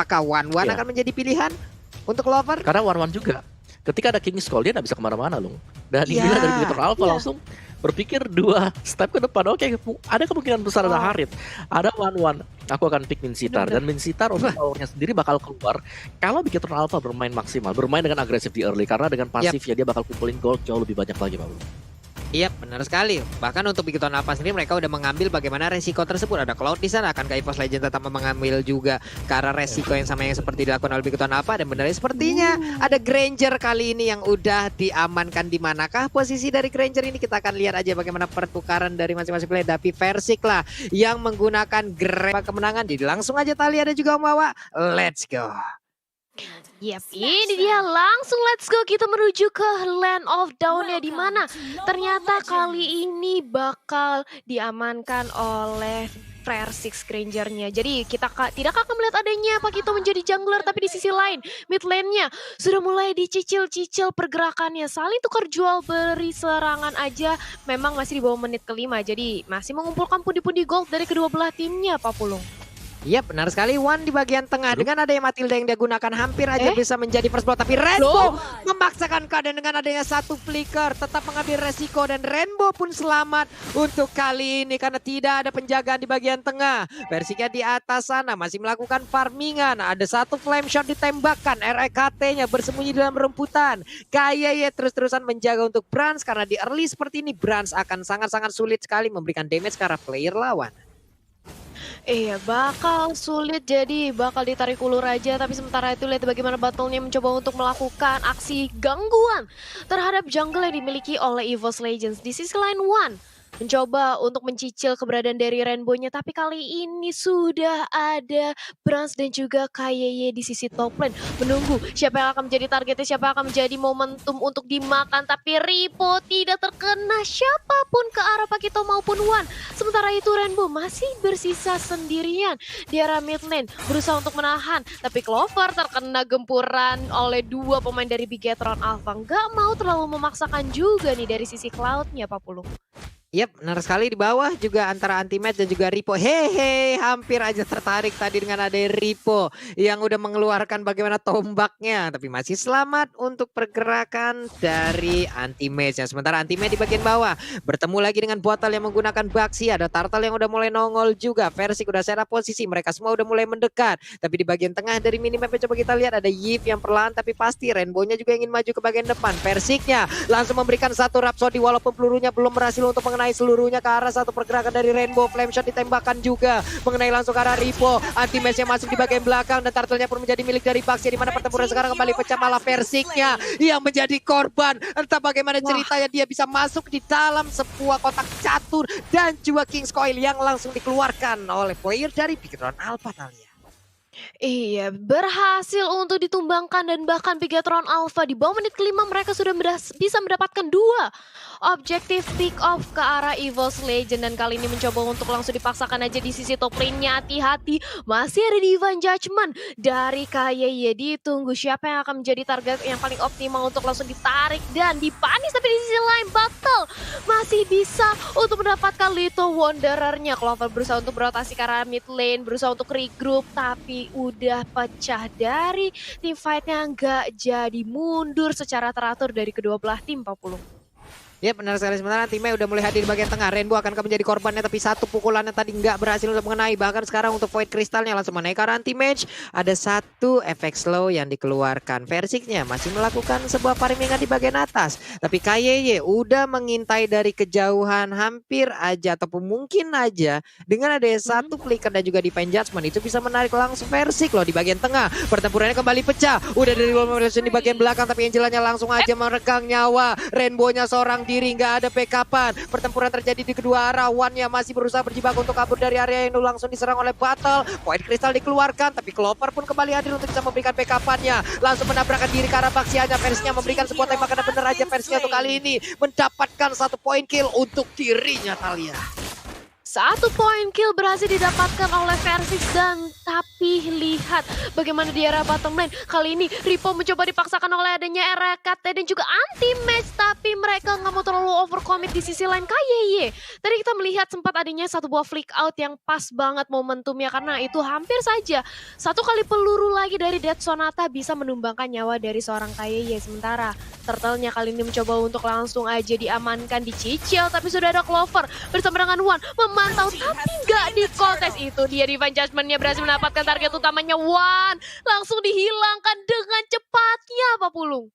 Apakah One akan menjadi pilihan untuk Clover? Karena One juga. Ketika ada King's Call dia nggak bisa kemana-mana loh. Dan Indila dari Bigetron Alpha langsung berpikir 2 step ke depan. Oke, ada kemungkinan besar ada Harit, ada One. Aku akan pick Minsitar dan Minsitar untuk powernya sendiri bakal keluar kalau Bigetron Alpha bermain maksimal, bermain dengan agresif di early karena dengan pasifnya dia bakal kumpulin gold jauh lebih banyak lagi, Pak. Iya, benar sekali. Bahkan untuk Bigetron Alpha sendiri mereka udah mengambil bagaimana resiko tersebut. Ada Cloud di sana, akan EVOS Legend tetap mengambil juga karena resiko yang sama yang seperti dilakukan oleh Bigetron Alpha. Dan benar sepertinya ada Granger kali ini yang udah diamankan. Di manakah posisi dari Granger ini? Kita akan lihat aja bagaimana pertukaran dari masing-masing player. Tapi Versik lah yang menggunakan Granger kemenangan. Jadi langsung aja Talia ada juga Om Wawa. Let's go. Yap, ini dia langsung let's go kita menuju ke Land of Dawn-nya di mana ternyata kali ini bakal diamankan oleh Versik Granger-nya. Jadi kita tidak akan melihat adanya Pakito menjadi jungler, tapi di sisi lain mid lane-nya sudah mulai dicicil-cicil pergerakannya. Saling tukar jual beri serangan aja memang masih di bawah menit kelima. Jadi masih mengumpulkan pundi-pundi gold dari kedua belah timnya, Pak Pulung. Iya benar sekali, One di bagian tengah dengan adanya Matilda yang dia gunakan hampir aja bisa menjadi first blood. Tapi Rainbow memaksakan keadaan dengan adanya satu flicker, tetap mengambil resiko dan Rainbow pun selamat untuk kali ini karena tidak ada penjagaan di bagian tengah. Versinya di atas sana masih melakukan farmingan, ada satu flame shot ditembakkan, REKT-nya bersembunyi dalam rumputan. Kayak terus-terusan menjaga untuk Brans karena di early seperti ini Brans akan sangat-sangat sulit sekali memberikan damage ke arah player lawan. Iya, bakal sulit jadi bakal ditarik ulur aja. Tapi sementara itu lihat bagaimana battle-nya mencoba untuk melakukan aksi gangguan terhadap jungle yang dimiliki oleh EVOS Legends. Di sisi lain One mencoba untuk mencicil keberadaan dari Rainbow-nya. Tapi kali ini sudah ada Brans dan juga KYY di sisi top lane. Menunggu siapa yang akan menjadi targetnya, siapa yang akan menjadi momentum untuk dimakan. Tapi Ripo tidak terkena siapapun ke arah Pakito maupun One. Sementara itu Rainbow masih bersisa sendirian di arah mid lane. Berusaha untuk menahan. Tapi Clover terkena gempuran oleh 2 pemain dari Bigetron Alpha. Nggak mau terlalu memaksakan juga nih dari sisi Cloud-nya, Pak Pulung. Yap, benar sekali di bawah juga antara Anti-Match dan juga Ripo. Hehe, hampir aja tertarik tadi dengan ada Ripo yang udah mengeluarkan bagaimana tombaknya. Tapi masih selamat untuk pergerakan dari Anti-Match. Sementara Anti-Match di bagian bawah bertemu lagi dengan Bottle yang menggunakan Baxi. Ada Turtle yang udah mulai nongol juga. Versik udah set up posisi, mereka semua udah mulai mendekat. Tapi di bagian tengah dari minimap coba kita lihat ada Yip yang perlahan tapi pasti. Rainbow-nya juga ingin maju ke bagian depan. Versiknya langsung memberikan satu Rhapsody walaupun pelurunya belum berhasil untuk mengenai seluruhnya ke arah satu pergerakan dari Rainbow. Flame shot ditembakkan juga mengenai langsung ke arah Ripo. Anti-Match yang masuk di bagian belakang dan Turtle-nya pun menjadi milik dari Baxi, di mana pertempuran sekarang kembali pecah, malah Versiknya yang menjadi korban. Entah bagaimana ceritanya dia bisa masuk di dalam sebuah kotak catur dan juga King's Coil yang langsung dikeluarkan oleh player dari Bigetron Alpha Talia. Iya, berhasil untuk ditumbangkan dan bahkan Bigetron Alpha di bawah menit kelima mereka sudah bisa mendapatkan 2 objektif pick off ke arah EVOS Legend. Dan kali ini mencoba untuk langsung dipaksakan aja di sisi top lane-nya. Hati-hati, masih ada Divine Judgment dari KYY. Ditunggu siapa yang akan menjadi target yang paling optimal untuk langsung ditarik dan dipanis. Tapi di sisi lain Battle masih bisa untuk mendapatkan Little Wanderer-nya. Clover berusaha untuk berotasi ke arah mid lane, berusaha untuk regroup, tapi udah pecah dari tim fight-nya, nggak jadi mundur secara teratur dari kedua belah tim, Pak Pulung. Ya benar sekali, sementara timnya udah mulai hadir di bagian tengah. Rainbow akan menjadi korbannya tapi satu pukulannya tadi nggak berhasil untuk mengenai. Bahkan sekarang untuk Void Crystalnya langsung menaik ke arah Anti-Match. Ada satu efek slow yang dikeluarkan. Versiknya masih melakukan sebuah farmingan di bagian atas. Tapi KYY udah mengintai dari kejauhan hampir aja ataupun mungkin aja dengan ada satu flicker dan juga Divine Judgment itu bisa menarik langsung Versik loh di bagian tengah. Pertempurannya kembali pecah. Udah dari di bagian belakang tapi Angelanya langsung aja meregang nyawa. Rainbow-nya seorang diri, nggak ada backupan. Pertempuran terjadi di kedua arah. One-nya masih berusaha berjibaku untuk kabur dari area yang langsung diserang oleh Battle. Void Crystal dikeluarkan, tapi Clover pun kembali hadir untuk bisa memberikan backupannya. Langsung menabrakkan diri ke arah Baxianya. Versinya memberikan sebuah tembakan dan bener aja Versinya untuk kali ini mendapatkan 1 poin kill untuk dirinya Talia. 1 poin kill berhasil didapatkan oleh Versix dan tapi lihat bagaimana di area bottom lane. Kali ini Ripo mencoba dipaksakan oleh adanya RKT dan juga anti-match, tapi mereka nggak mau terlalu overcommit di sisi lain KYY. Tadi kita melihat sempat adanya satu buah flick out yang pas banget momentumnya karena itu hampir saja satu kali peluru lagi dari Dead Sonata bisa menumbangkan nyawa dari seorang KYY. Sementara Turtle-nya kali ini mencoba untuk langsung aja diamankan, dicicil, tapi sudah ada Clover bersama dengan Wan memantau tapi nggak di kontes. Itu dia Divine Judgment-nya berhasil mendapatkan target utamanya. Wan langsung dihilangkan dengan cepatnya Pak Pulung.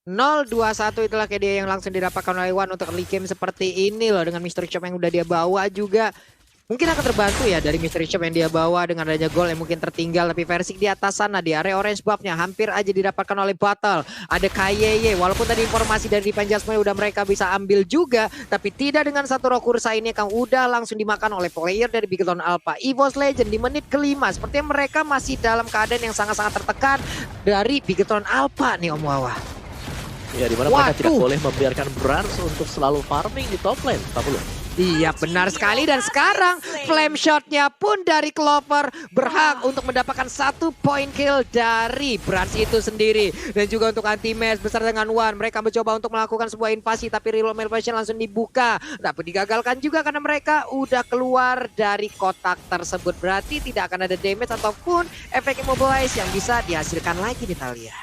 0-2-1 itulah kayak dia yang langsung didapatkan oleh Wan untuk early game seperti ini loh. Dengan Mystery Shop yang udah dia bawa juga mungkin akan terbantu ya dari Mystery Shop yang dia bawa dengan adanya gol yang mungkin tertinggal. Tapi Versix di atas sana di area orange buff-nya hampir aja didapatkan oleh Battle. Ada KYY walaupun tadi informasi dari Divine Judgment udah mereka bisa ambil juga, tapi tidak dengan satu Rokursa ini yang udah langsung dimakan oleh player dari Bigetron Alpha EVOS Legend di menit kelima. Sepertinya mereka masih dalam keadaan yang sangat-sangat tertekan dari Bigetron Alpha nih Om Wawa. Ya, dimana mereka tidak boleh membiarkan Brans untuk selalu farming di top lane, Pak Pulung. Iya benar sekali, dan sekarang flame shotnya pun dari Clover berhak untuk mendapatkan 1 poin kill dari Brans itu sendiri. Dan juga untuk anti-match beserta dengan Wan, mereka mencoba untuk melakukan sebuah invasi tapi reload malfunction langsung dibuka. Tapi digagalkan juga karena mereka udah keluar dari kotak tersebut. Berarti tidak akan ada damage ataupun efek immobilize yang bisa dihasilkan lagi di Talia.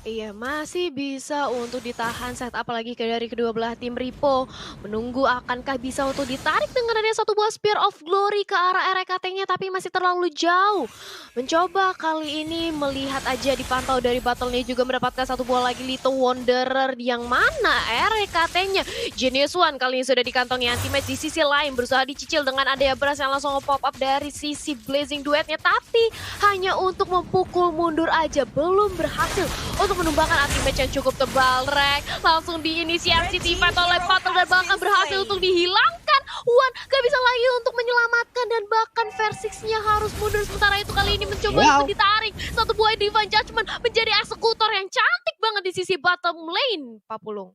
Iya, masih bisa untuk ditahan set apalagi dari kedua belah tim. Ripo menunggu akankah bisa untuk ditarik dengan adanya satu buah Spear of Glory ke arah RKT-nya, tapi masih terlalu jauh. Mencoba kali ini melihat aja dipantau dari battle-nya juga mendapatkan satu buah lagi Little Wanderer yang mana RKT-nya. Genius One kali ini sudah dikantongi anti-match. Di sisi lain berusaha dicicil dengan adanya Brans yang langsung nge-pop up dari sisi Blazing Duetnya, tapi hanya untuk memukul mundur aja, belum berhasil untuk menumbangkan anti-match yang cukup tebal. Rek langsung diinisiasi teamfight oleh Battle dan bahkan berhasil untuk dihilangkan. Wan gak bisa lagi untuk menyelamatkan dan bahkan Versix-nya harus mundur. Sementara itu kali ini mencoba untuk ditarik satu buah Divine Judgment menjadi eksekutor yang cantik banget di sisi bottom lane, Pak Pulung.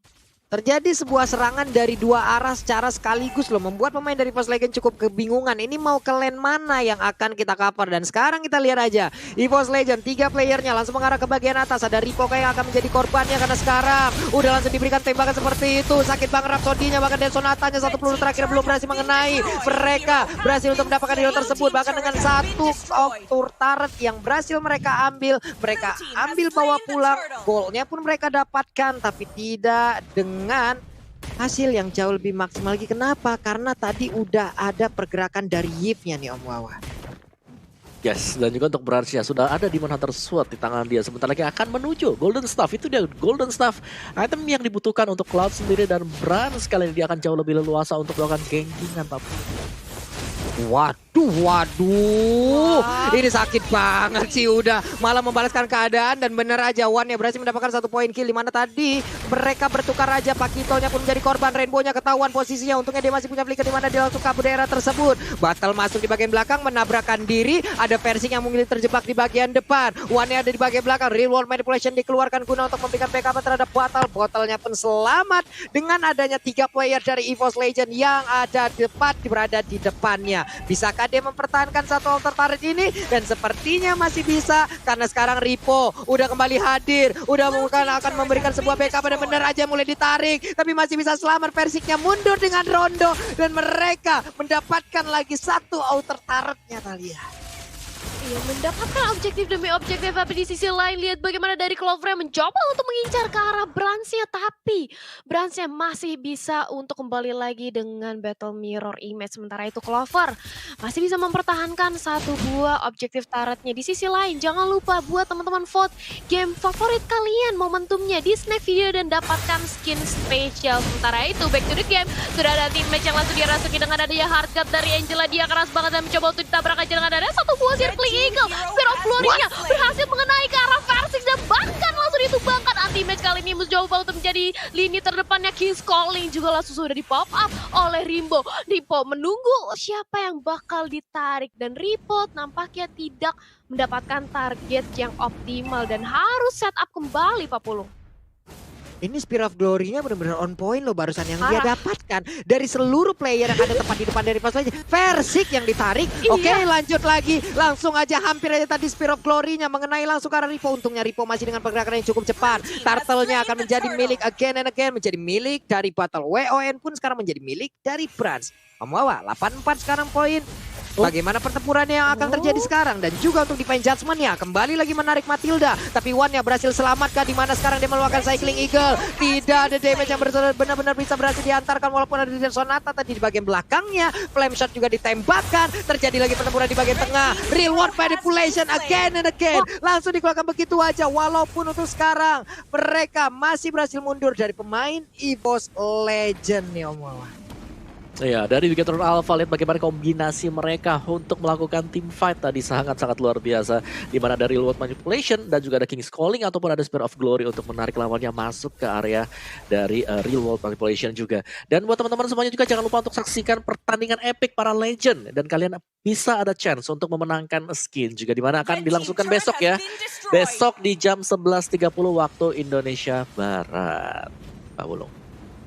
Terjadi sebuah serangan dari dua arah secara sekaligus loh, membuat pemain dari EVOS Legend cukup kebingungan. Ini mau ke lane mana yang akan kita cover. Dan sekarang kita lihat aja EVOS Legend 3 playernya langsung mengarah ke bagian atas. Ada Ripo yang akan menjadi korbannya karena sekarang udah langsung diberikan tembakan seperti itu. Sakit banget Rhapsody-nya, bahkan Dead Sonata-nya satu peluru terakhir belum berhasil mengenai. Mereka berhasil untuk mendapatkan hero tersebut, bahkan dengan satu auto turret yang berhasil mereka ambil. Mereka ambil bawa pulang, golnya pun mereka dapatkan, tapi tidak dengan hasil yang jauh lebih maksimal lagi. Kenapa? Karena tadi udah ada pergerakan dari Yves-nya nih Om Wawa. Yes, dan juga untuk Brans-nya sudah ada Demon Hunter Sword di tangan dia. Sebentar lagi akan menuju Golden Staff. Itu dia Golden Staff, item yang dibutuhkan untuk Cloud sendiri. Dan Brans kali ini dia akan jauh lebih leluasa untuk melakukan gankingan. Waduh, ini sakit banget sih, udah malah membalaskan keadaan. Dan bener aja Wan ya berhasil mendapatkan 1 poin kill, dimana tadi mereka bertukar aja. Pakitonya pun menjadi korban, Rainbow-nya ketahuan posisinya. Untungnya dia masih punya flicker dimana dia langsung kabur daerah tersebut. Battle masuk di bagian belakang, menabrakkan diri. Ada Versix yang mungkin terjebak di bagian depan. Wan-nya ada di bagian belakang, Real World Manipulation dikeluarkan guna untuk memberikan backup terhadap Battle. Battle-nya pun selamat dengan adanya 3 player dari EVOS Legend yang ada berada di depannya. Bisakah dia mempertahankan satu altar turret ini? Dan sepertinya masih bisa, karena sekarang Ripo udah kembali hadir, udah akan memberikan sebuah backup. Dan bener aja mulai ditarik, tapi masih bisa selamat. Versix-nya mundur dengan Rondo dan mereka mendapatkan lagi satu altar turretnya Talia. Iya, mendapatkan objektif demi objektif, tapi di sisi lain lihat bagaimana dari Clover yang mencoba untuk mengincar ke arah Brans-nya, tapi Brans-nya masih bisa untuk kembali lagi dengan Battle Mirror Image. Sementara itu Clover masih bisa mempertahankan satu buah objektif turretnya. Di sisi lain jangan lupa buat teman-teman vote game favorit kalian momentumnya di snack video dan dapatkan skin spesial. Sementara itu back to the game, sudah ada tim match yang langsung dirasuki dengan adanya hard cut dari Angela. Dia keras banget dan mencoba untuk ditabrak aja dengan adanya satu buah circling Eagle. Spear of Glory-nya berhasil mengenai ke arah Versix dan bahkan langsung ditumbangkan. Anti-match kali ini mencoba untuk menjadi lini terdepannya. King's Calling juga langsung sudah di-pop up oleh Rimbo. Ripo menunggu siapa yang bakal ditarik dan Ripo nampaknya tidak mendapatkan target yang optimal dan harus set up kembali Pak Pulung. Ini Spear of Glory-nya benar-benar on point loh barusan yang dia Parah. dapatkan dari seluruh player yang ada tepat di depan dari pas aja. Versik yang ditarik. Oke, lanjut lagi. Langsung aja hampir aja tadi Spear of Glory-nya mengenai langsung ke arah Ripo. Untungnya Ripo masih dengan pergerakan yang cukup cepat. Turtle-nya akan menjadi milik again and again, menjadi milik dari Battle. WON pun sekarang menjadi milik dari Brans. Wawa 84 sekarang poin. Bagaimana pertempurannya yang akan terjadi sekarang dan juga untuk defense judgment-nya kembali lagi menarik Matilda, tapi Wan-nya berhasil selamatkan di mana sekarang dia meluangkan Cycling Eagle. Tidak ada damage yang benar-benar bisa berhasil diantarkan walaupun ada di Sonata tadi di bagian belakangnya. Flame shot juga ditembakkan. Terjadi lagi pertempuran di bagian tengah. Real world manipulation again and again. Langsung dikeluarkan begitu aja walaupun untuk sekarang mereka masih berhasil mundur dari pemain EVOS Legend nih Om Wawa. Ya, dari Bigetron Alpha lihat bagaimana kombinasi mereka untuk melakukan team fight tadi sangat-sangat luar biasa. Di mana ada Real World Manipulation dan juga ada King's Calling ataupun ada Spear of Glory untuk menarik lawannya masuk ke area dari Real World Manipulation juga. Dan buat teman-teman semuanya juga jangan lupa untuk saksikan pertandingan epic para legend dan kalian bisa ada chance untuk memenangkan skin juga di mana akan dilangsungkan besok ya. Besok di jam 11.30 waktu Indonesia Barat. Pak Wulung.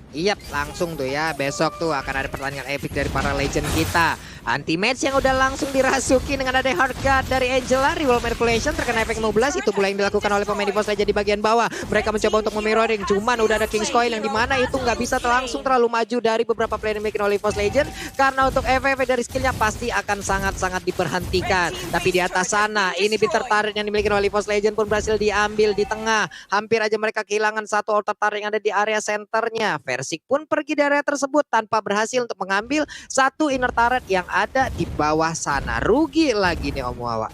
Iya, langsung tuh ya. Besok tuh akan ada pertandingan epic dari para legend kita. Anti-match yang udah langsung dirasuki dengan ada hard guard dari Angela. Real Manipulation terkena efek 15. Itu pula yang dilakukan oleh pemain EVOS Legend di bagian bawah. Mereka mencoba untuk memirroring. Cuman udah ada King's Coil yang dimana itu nggak bisa langsung terlalu maju dari beberapa player yang dimiliki oleh EVOS Legend. Karena untuk efek dari skillnya pasti akan sangat-sangat diperhentikan. Tapi di atas sana, ini Bitter Turret yang dimiliki oleh EVOS Legend pun berhasil diambil di tengah. Hampir aja mereka kehilangan satu altar turret yang ada di area centernya. Versik pun pergi dari area tersebut tanpa berhasil untuk mengambil satu inner turret yang ada di bawah sana. Rugi lagi nih Om Wawa.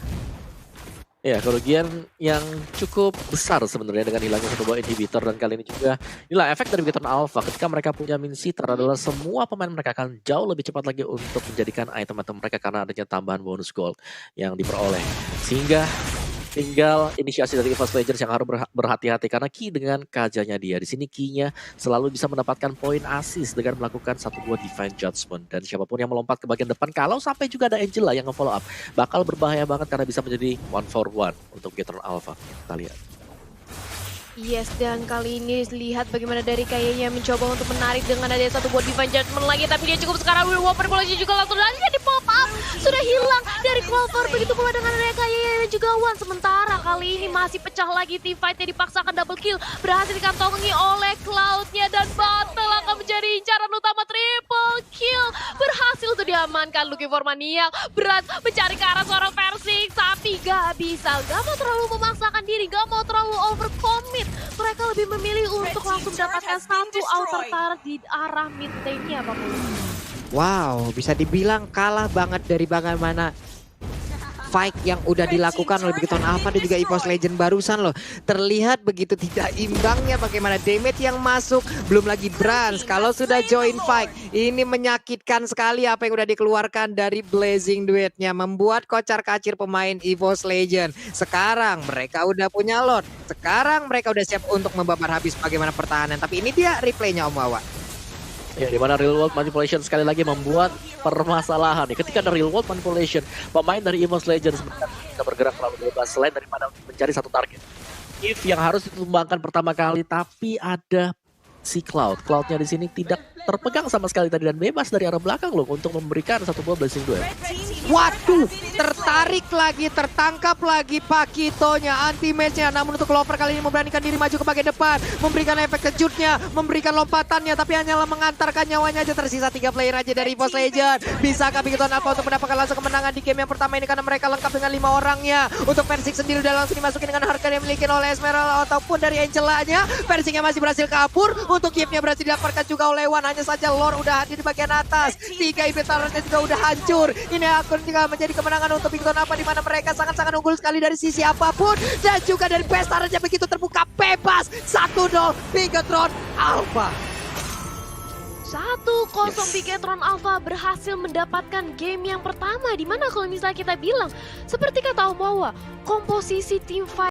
Ya, kerugian yang cukup besar sebenarnya dengan hilangnya satu buah inhibitor dan kali ini juga inilah efek dari Bigetron Alpha ketika mereka punya Min Sitar adalah semua pemain mereka akan jauh lebih cepat lagi untuk menjadikan item-item mereka karena adanya tambahan bonus gold yang diperoleh. Sehingga tinggal inisiasi dari EVOS Legends yang harus berhati-hati karena Ki dengan kajanya dia. Di sini Ki-nya selalu bisa mendapatkan poin assist dengan melakukan satu buah Divine Judgment. Dan siapapun yang melompat ke bagian depan, kalau sampai juga ada Angela yang nge-follow up, bakal berbahaya banget karena bisa menjadi 1-for-1 untuk Bigetron Alpha. Kita lihat. Yes, dan kali ini lihat bagaimana dari kayaknya mencoba untuk menarik dengan ada satu buat Divine Judgment lagi, tapi dia cukup sekarang. Will Whopper Polisi juga langsung di pop up, sudah hilang dari Clover. Begitu pula dengan ada kayaknya dan juga Wan. Sementara kali ini masih pecah lagi team fight-nya, dipaksakan double kill, berhasil dikantongi oleh Cloud-nya dan Battle akan menjadi incaran utama. Triple kill berhasil untuk diamankan. Looking for Maniac, berat mencari ke arah seorang Versik, tapi gak bisa, gak mau terlalu memaksakan diri, gak mau terlalu overcommit. Mereka lebih memilih untuk langsung mendapatkan satu outer turret di arah mid lane-nya, Pak Pulu. Wow, bisa dibilang kalah banget dari bagaimana fight yang udah dilakukan oleh Bigetron Alpha dan juga EVOS Legend barusan loh. Terlihat begitu tidak imbangnya bagaimana damage yang masuk. Belum lagi Brans kalau sudah join fight. Ini menyakitkan sekali apa yang udah dikeluarkan dari Blazing Duet-nya. Membuat kocar-kacir pemain EVOS Legend. Sekarang mereka udah punya Lord. Sekarang mereka udah siap untuk membabar habis bagaimana pertahanan. Tapi ini dia replaynya Om Wawa. Ya, di mana Real World Manipulation sekali lagi membuat permasalahan. Ketika ada Real World Manipulation, pemain dari EVOS Legends bisa bergerak terlalu bebas selain daripada mencari satu target. If yang harus ditumbangkan pertama kali, tapi ada si Cloud. Cloud-nya di sini tidak terpegang sama sekali tadi dan bebas dari arah belakang loh untuk memberikan satu buah Blazing Duel. Waduh, tertarik lagi, tertangkap lagi Pakitonya, anti-match-nya. Namun untuk Clover kali ini memberanikan diri maju ke bagian depan, memberikan efek kejutnya, memberikan lompatannya, tapi hanyalah mengantarkan nyawanya aja. Tersisa 3 player aja dari EVOS Legend. Bisakah Bigetron Alpha untuk mendapatkan langsung kemenangan di game yang pertama ini karena mereka lengkap dengan 5 orangnya. Untuk Versik sendiri udah langsung dimasukin dengan harga yang dimiliki oleh Esmeralda ataupun dari Angela-nya. Versiknya masih berhasil kabur, untuk gift-nya berhasil didapatkan juga oleh Wan. Hanya saja Lord udah hadir di bagian atas. 3 inventarnya juga udah hancur. Ini akan juga menjadi kemenangan untuk Bigetron Alpha di mana mereka sangat-sangat unggul sekali dari sisi apapun dan juga dari best turretnya begitu terbuka bebas. 1-0 Bigetron Alpha. 1-0 Bigetron Alpha berhasil mendapatkan game yang pertama, di mana kalau misalnya kita bilang seperti kata Om Wawa, komposisi tim fight